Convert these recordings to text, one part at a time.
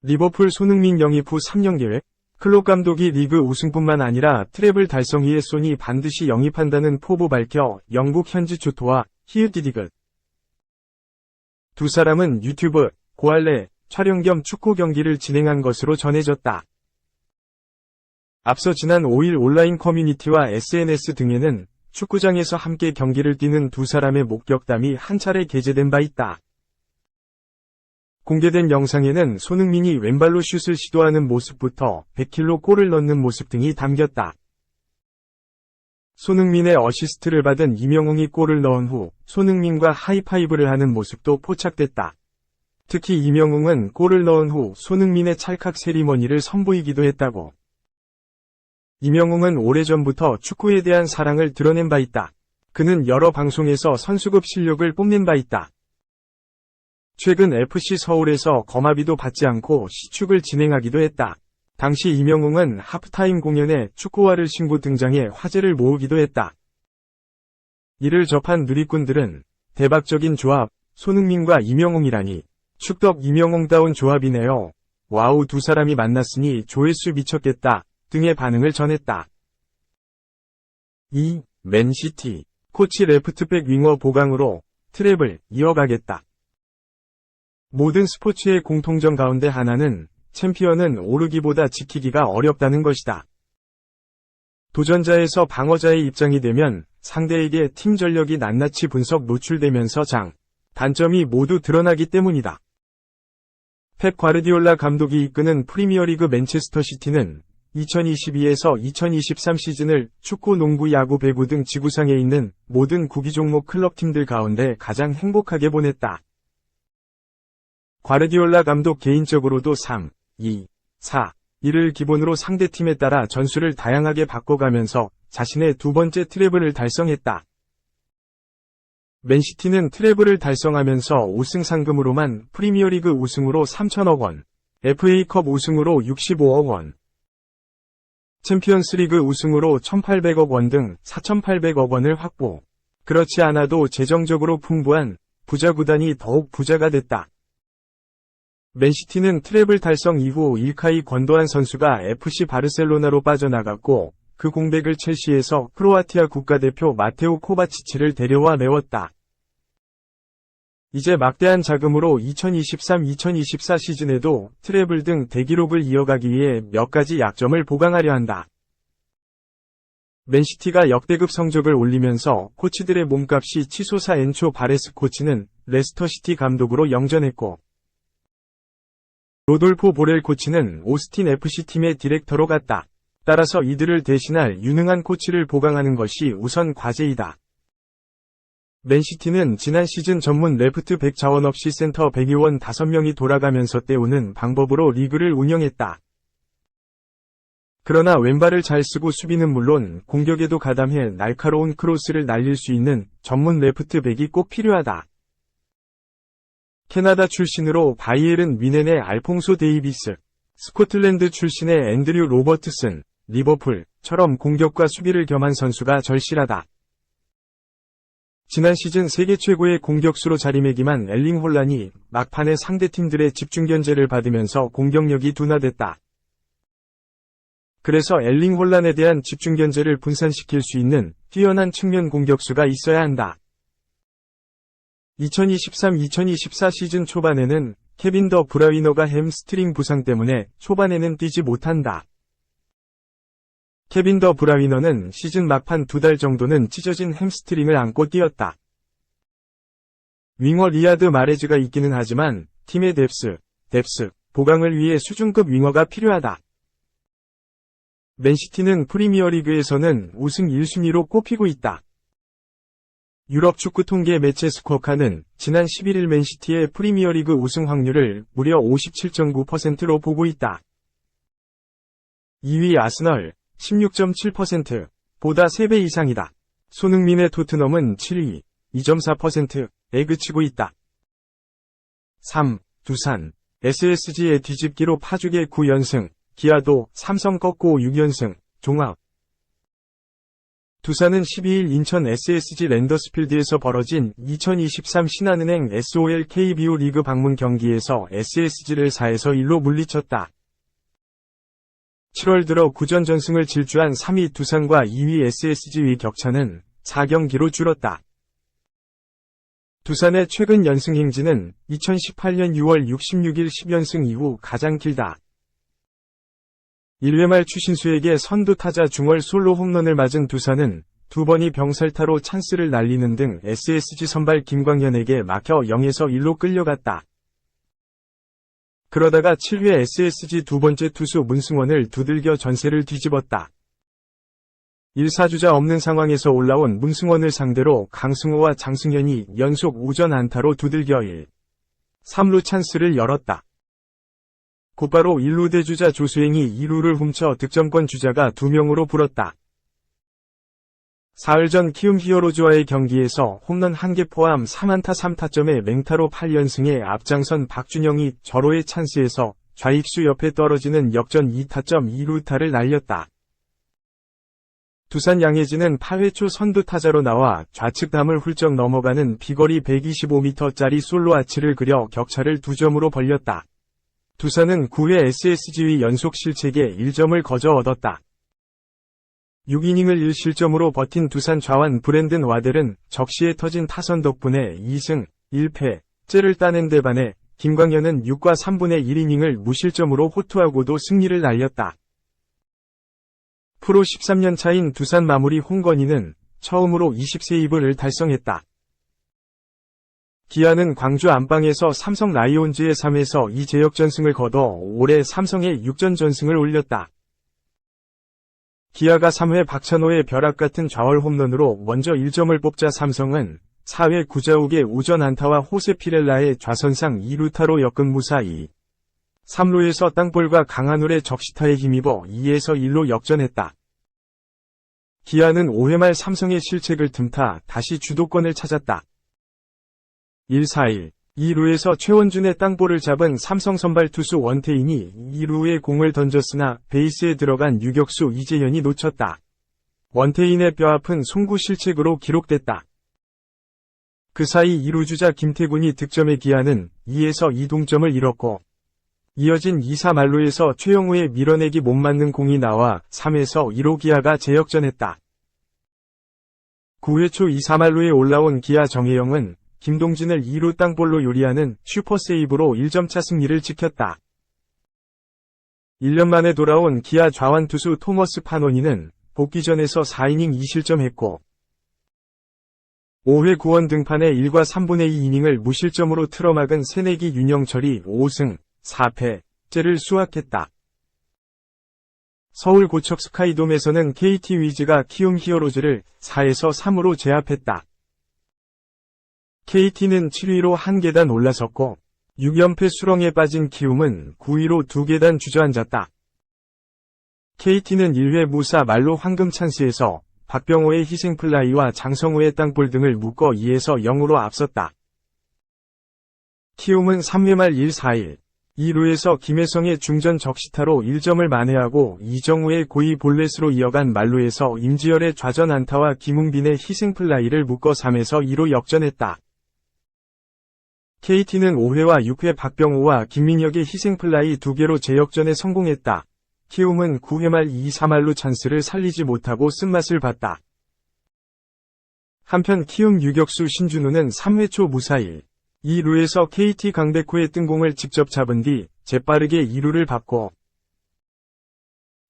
리버풀 손흥민 영입 후 3년 계획? 클롭 감독이 리그 우승뿐만 아니라 트래블 달성 위에 소니 반드시 영입한다는 포부 밝혀 영국 현지 주토와 히읗디디긋. 두 사람은 유튜브, 고할래, 촬영 겸 축구 경기를 진행한 것으로 전해졌다. 앞서 지난 5일 온라인 커뮤니티와 SNS 등에는 축구장에서 함께 경기를 뛰는 두 사람의 목격담이 한 차례 게재된 바 있다. 공개된 영상에는 손흥민이 왼발로 슛을 시도하는 모습부터 100킬로 골을 넣는 모습 등이 담겼다. 손흥민의 어시스트를 받은 이명웅이 골을 넣은 후 손흥민과 하이파이브를 하는 모습도 포착됐다. 특히 이명웅은 골을 넣은 후 손흥민의 찰칵 세리머니를 선보이기도 했다고. 이명웅은 오래전부터 축구에 대한 사랑을 드러낸 바 있다. 그는 여러 방송에서 선수급 실력을 뽐낸 바 있다. 최근 FC 서울에서 거마비도 받지 않고 시축을 진행하기도 했다. 당시 이명웅은 하프타임 공연에 축구화를 신고 등장해 화제를 모으기도 했다. 이를 접한 누리꾼들은 대박적인 조합, 손흥민과 이명웅이라니 축덕 이명웅다운 조합이네요. 와우 두 사람이 만났으니 조회수 미쳤겠다 등의 반응을 전했다. 2. 맨시티 코치 레프트백 윙어 보강으로 트랩을 이어가겠다. 모든 스포츠의 공통점 가운데 하나는 챔피언은 오르기보다 지키기가 어렵다는 것이다. 도전자에서 방어자의 입장이 되면 상대에게 팀 전력이 낱낱이 분석 노출되면서 단점이 모두 드러나기 때문이다. 펩 과르디올라 감독이 이끄는 프리미어리그 맨체스터 시티는 2022에서 2023 시즌을 축구, 농구, 야구, 배구 등 지구상에 있는 모든 구기 종목 클럽팀들 가운데 가장 행복하게 보냈다. 과르디올라 감독 개인적으로도 3, 2, 4, 1을 기본으로 상대팀에 따라 전술을 다양하게 바꿔가면서 자신의 두 번째 트래블을 달성했다. 맨시티는 트래블을 달성하면서 우승 상금으로만 프리미어리그 우승으로 3천억 원, FA컵 우승으로 65억 원, 챔피언스리그 우승으로 1,800억 원 등 4,800억 원을 확보. 그렇지 않아도 재정적으로 풍부한 부자 구단이 더욱 부자가 됐다. 맨시티는 트래블 달성 이후 일카이 권도한 선수가 FC 바르셀로나로 빠져나갔고 그 공백을 첼시에서 크로아티아 국가대표 마테오 코바치치를 데려와 메웠다. 이제 막대한 자금으로 2023-2024 시즌에도 트래블 등 대기록을 이어가기 위해 몇 가지 약점을 보강하려 한다. 맨시티가 역대급 성적을 올리면서 코치들의 몸값이 치솟아 엔초 바레스 코치는 레스터시티 감독으로 영전했고 로돌포 보렐 코치는 오스틴 FC팀의 디렉터로 갔다. 따라서 이들을 대신할 유능한 코치를 보강하는 것이 우선 과제이다. 맨시티는 지난 시즌 전문 레프트 백 자원 없이 센터 백의원 5명이 돌아가면서 때우는 방법으로 리그를 운영했다. 그러나 왼발을 잘 쓰고 수비는 물론 공격에도 가담해 날카로운 크로스를 날릴 수 있는 전문 레프트 백이 꼭 필요하다. 캐나다 출신으로 바이에른 뮌헨의 알퐁소 데이비스, 스코틀랜드 출신의 앤드류 로버트슨, 리버풀처럼 공격과 수비를 겸한 선수가 절실하다. 지난 시즌 세계 최고의 공격수로 자리매김한 엘링 홀란이 막판에 상대팀들의 집중견제를 받으면서 공격력이 둔화됐다. 그래서 엘링 홀란에 대한 집중견제를 분산시킬 수 있는 뛰어난 측면 공격수가 있어야 한다. 2023-2024 시즌 초반에는 케빈 더 브라위너가 햄스트링 부상 때문에 초반에는 뛰지 못한다. 케빈 더 브라위너는 시즌 막판 2달 정도는 찢어진 햄스트링을 안고 뛰었다. 윙어 리아드 마레즈가 있기는 하지만 팀의 뎁스 보강을 위해 수준급 윙어가 필요하다. 맨시티는 프리미어리그에서는 우승 1순위로 꼽히고 있다. 유럽 축구 통계 매체 스코어카는 지난 11일 맨시티의 프리미어리그 우승 확률을 무려 57.9%로 보고 있다. 2위 아스널 16.7%, 보다 3배 이상이다. 손흥민의 토트넘은 7위, 2.4%에 그치고 있다. 3. 두산, SSG의 뒤집기로 파죽의 9연승, 기아도 삼성 꺾고 6연승, 종합. 두산은 12일 인천 SSG 랜더스필드에서 벌어진 2023 신한은행 SOL KBO 리그 방문 경기에서 SSG를 4에서 1로 물리쳤다. 7월 들어 9전 전승을 질주한 3위 두산과 2위 SSG의 격차는 4경기로 줄었다. 두산의 최근 연승 행진은 2018년 6월 66일 10연승 이후 가장 길다. 1회 말 추신수에게 선두 타자 중월 솔로 홈런을 맞은 두산은 두 번이 병살타로 찬스를 날리는 등 SSG 선발 김광현에게 막혀 0에서 1로 끌려갔다. 그러다가 7회 SSG 두 번째 투수 문승원을 두들겨 전세를 뒤집었다. 1사주자 없는 상황에서 올라온 문승원을 상대로 강승호와 장승현이 연속 우전 안타로 두들겨 1, 3루 찬스를 열었다. 곧바로 1루 대주자 조수행이 2루를 훔쳐 득점권 주자가 2명으로 불었다. 사흘 전 키움 히어로즈와의 경기에서 홈런 1개 포함 3안타 3타점의 맹타로 8연승에 앞장선 박준영이 절호의 찬스에서 좌익수 옆에 떨어지는 역전 2타점 2루타를 날렸다. 두산 양의지는 8회 초 선두 타자로 나와 좌측 담을 훌쩍 넘어가는 비거리 125m짜리 솔로 아치를 그려 격차를 2점으로 벌렸다. 두산은 9회 SSG의 연속 실책에 1점을 거저 얻었다. 6이닝을 1실점으로 버틴 두산 좌완 브랜든 와델은 적시에 터진 타선 덕분에 2승 1패째를 따낸 데 반해 김광현은 6과 3분의 1이닝을 무실점으로 호투하고도 승리를 날렸다. 프로 13년 차인 두산 마무리 홍건희는 처음으로 20세이브를 달성했다. 기아는 광주 안방에서 삼성 라이온즈의 3에서 2 제역전승을 거둬 올해 삼성의 6전 전승을 올렸다. 기아가 3회 박찬호의 벼락같은 좌월 홈런으로 먼저 1점을 뽑자 삼성은 4회 구자욱의 우전 안타와 호세 피렐라의 좌선상 2루타로 역근 무사히 3루에서 땅볼과 강한울의 적시타에 힘입어 2에서 1로 역전했다. 기아는 5회 말 삼성의 실책을 틈타 다시 주도권을 찾았다. 1-4-1 2루에서 최원준의 땅볼을 잡은 삼성 선발 투수 원태인이 2루에 공을 던졌으나 베이스에 들어간 유격수 이재현이 놓쳤다. 원태인의 뼈아픈 송구 실책으로 기록됐다. 그 사이 2루 주자 김태군이 득점해 기아는 2에서 2 동점을 이뤘고 이어진 2-4 만루에서 최영우의 밀어내기 못 맞는 공이 나와 3에서 2로 기아가 재역전했다. 9회 초 2-4 만루에 올라온 기아 정혜영은 김동진을 2루 땅볼로 요리하는 슈퍼세이브로 1점차 승리를 지켰다. 1년 만에 돌아온 기아 좌완 투수 토머스 파노니는 복귀전에서 4이닝 2실점했고 5회 구원 등판에 1과 3분의 2 이닝을 무실점으로 틀어막은 새내기 윤영철이 5승 4패째를 수확했다. 서울 고척 스카이돔에서는 KT 위즈가 키움 히어로즈를 4에서 3으로 제압했다. KT는 7위로 한 계단 올라섰고 6연패 수렁에 빠진 키움은 9위로 2계단 주저앉았다. KT는 1회 무사 말로 황금 찬스에서 박병호의 희생플라이와 장성우의 땅볼 등을 묶어 2에서 0으로 앞섰다. 키움은 3회 말 1-4-1 2루에서 김혜성의 중전 적시타로 1점을 만회하고 이정우의 고의 볼넷으로 이어간 말루에서 임지열의 좌전 안타와 김웅빈의 희생플라이를 묶어 3에서 2로 역전했다. KT는 5회와 6회 박병호와 김민혁의 희생플라이 2개로 재역전에 성공했다. 키움은 9회 말 2-3할로 찬스를 살리지 못하고 쓴맛을 봤다. 한편 키움 유격수 신준우는 3회 초 무사히 2루에서 KT 강백호의 뜬공을 직접 잡은 뒤 재빠르게 2루를 받고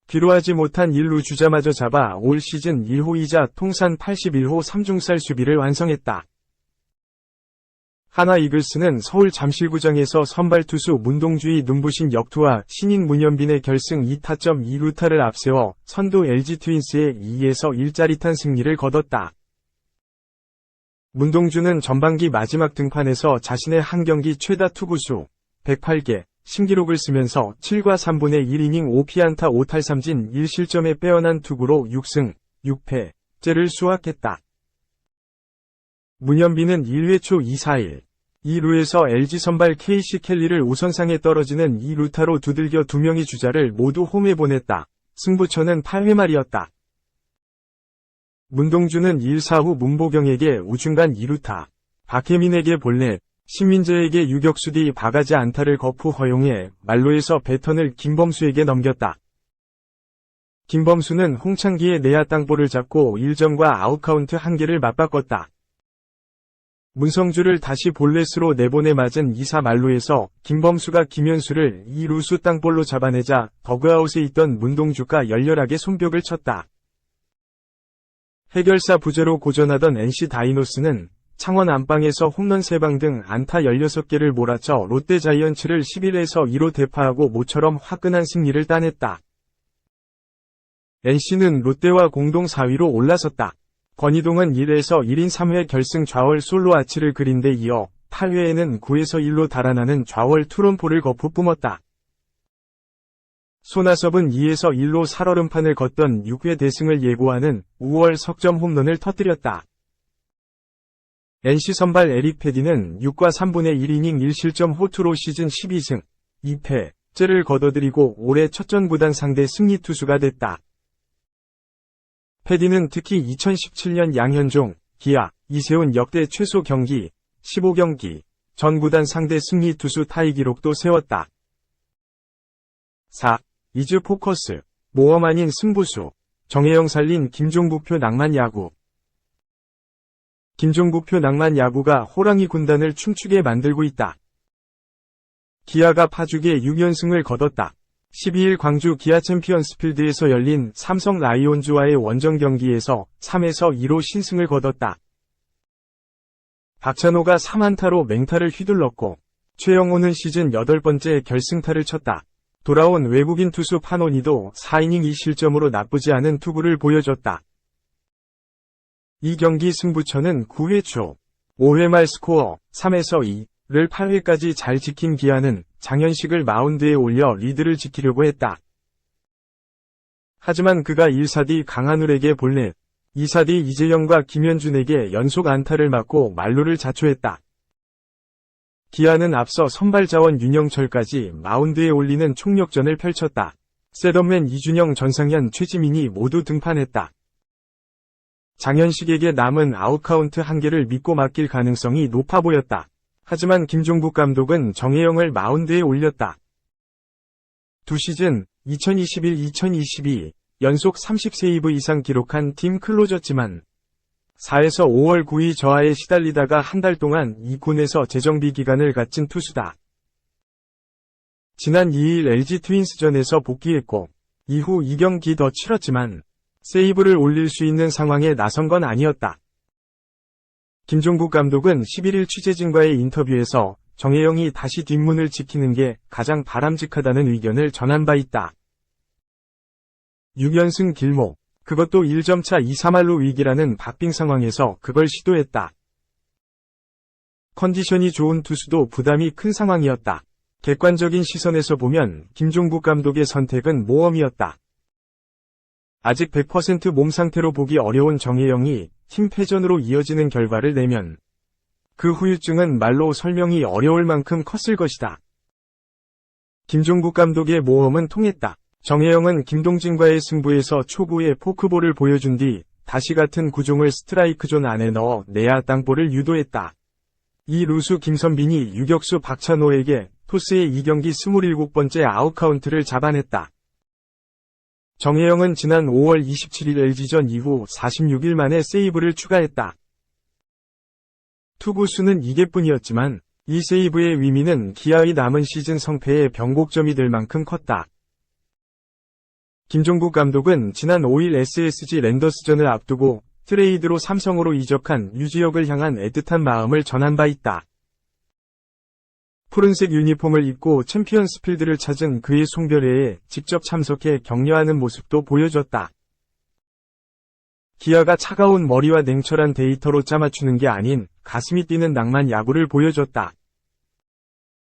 뒤로하지 못한 1루 주자마저 잡아 올 시즌 1호이자 통산 81호 3중살 수비를 완성했다. 하나 이글스는 서울 잠실구장에서 선발 투수 문동주의 눈부신 역투와 신인 문현빈의 결승 2타점 2루타를 앞세워 선두 LG 트윈스의 2에서 1짜릿한 승리를 거뒀다. 문동주는 전반기 마지막 등판에서 자신의 한 경기 최다 투구수 108개 신기록을 쓰면서 7과 3분의 1이닝 5피안타 5탈삼진 1실점에 빼어난 투구로 6승 6패째를 수확했다. 문현빈은 1회 초 2-4-1 2루에서 LG 선발 KC 켈리를 우선상에 떨어지는 2루타로 두들겨 2명의 주자를 모두 홈에 보냈다. 승부처는 8회 말이었다. 문동주는 1사후 문보경에게 우중간 2루타, 박혜민에게 볼넷, 신민재에게 유격수 뒤 바가지 안타를 거푸 허용해 말로에서 배턴을 김범수에게 넘겼다. 김범수는 홍창기의 내야 땅볼을 잡고 1점과 아웃카운트 1개를 맞바꿨다. 문성주를 다시 볼넷으로 내보내 맞은 2사 말로에서 김범수가 김현수를 2루수 땅볼로 잡아내자 더그아웃에 있던 문동주가 열렬하게 손뼉을 쳤다. 해결사 부재로 고전하던 NC 다이노스는 창원 안방에서 홈런 3방 등 안타 16개를 몰아쳐 롯데 자이언츠를 11에서 2로 대파하고 모처럼 화끈한 승리를 따냈다. NC는 롯데와 공동 4위로 올라섰다. 권희동은 1에서 1인 3회 결승 좌월 솔로 아치를 그린 데 이어 8회에는 9에서 1로 달아나는 좌월 투런포를 거푸 뿜었다. 손아섭은 2에서 1로 살얼음판을 걷던 6회 대승을 예고하는 5월 석점 홈런을 터뜨렸다. NC 선발 에릭 패디는 6과 3분의 1이닝 1실점 호투로 시즌 12승 2패째를 거둬들이고 올해 첫전 구단 상대 승리 투수가 됐다. 패디는 특히 2017년 양현종, 기아, 이세훈 역대 최소 경기 15경기 전 구단 상대 승리 투수 타이 기록도 세웠다. 4. 이즈 포커스, 모험 아닌 승부수, 정혜영 살린 김종국표 낭만 야구. 김종국표 낭만 야구가 호랑이 군단을 춤추게 만들고 있다. 기아가 파죽에 6연승을 거뒀다. 12일 광주 기아 챔피언스필드에서 열린 삼성 라이온즈와의 원정 경기에서 3에서 2로 신승을 거뒀다. 박찬호가 3안타로 맹타를 휘둘렀고 최영호는 시즌 8번째 결승타를 쳤다. 돌아온 외국인 투수 파노니도 4이닝 2실점으로 나쁘지 않은 투구를 보여줬다. 이 경기 승부처는 9회 초 5회 말 스코어 3에서 2를 8회까지 잘 지킨 기아는 장현식을 마운드에 올려 리드를 지키려고 했다. 하지만 그가 1사 뒤 강한울에게 볼넷, 2사 뒤 이재영과 김현준에게 연속 안타를 맞고 만루를 자초했다. 기아는 앞서 선발 자원 윤영철까지 마운드에 올리는 총력전을 펼쳤다. 셋업맨 이준영, 전상현, 최지민이 모두 등판했다. 장현식에게 남은 아웃카운트 1개를 믿고 맡길 가능성이 높아 보였다. 하지만 김종국 감독은 정혜영을 마운드에 올렸다. 두 시즌 2021-2022 연속 30세이브 이상 기록한 팀 클로저지만 4에서 5월 9위 저하에 시달리다가 한 달 동안 이 군에서 재정비 기간을 갖춘 투수다. 지난 2일 LG 트윈스전에서 복귀했고 이후 2경기 더 치렀지만 세이브를 올릴 수 있는 상황에 나선 건 아니었다. 김종국 감독은 11일 취재진과의 인터뷰에서 정혜영이 다시 뒷문을 지키는 게 가장 바람직하다는 의견을 전한 바 있다. 6연승 길목, 그것도 1점차 2-3할로 위기라는 박빙 상황에서 그걸 시도했다. 컨디션이 좋은 투수도 부담이 큰 상황이었다. 객관적인 시선에서 보면 김종국 감독의 선택은 모험이었다. 아직 100% 몸 상태로 보기 어려운 정혜영이 팀 패전으로 이어지는 결과를 내면 그 후유증은 말로 설명이 어려울 만큼 컸을 것이다. 김종국 감독의 모험은 통했다. 정혜영은 김동진과의 승부에서 초구에 포크볼을 보여준 뒤 다시 같은 구종을 스트라이크 존 안에 넣어 내야 땅볼을 유도했다. 이 루수 김선빈이 유격수 박찬호에게 토스의 2경기 27번째 아웃카운트를 잡아냈다. 정혜영은 지난 5월 27일 LG전 이후 46일 만에 세이브를 추가했다. 투구수는 2개뿐이었지만 이 세이브의 의미는 기아의 남은 시즌 성패에 변곡점이 될 만큼 컸다. 김종국 감독은 지난 5일 SSG 랜더스전을 앞두고 트레이드로 삼성으로 이적한 유지혁을 향한 애틋한 마음을 전한 바 있다. 푸른색 유니폼을 입고 챔피언스 필드를 찾은 그의 송별회에 직접 참석해 격려하는 모습도 보여줬다. 기아가 차가운 머리와 냉철한 데이터로 짜맞추는 게 아닌 가슴이 뛰는 낭만 야구를 보여줬다.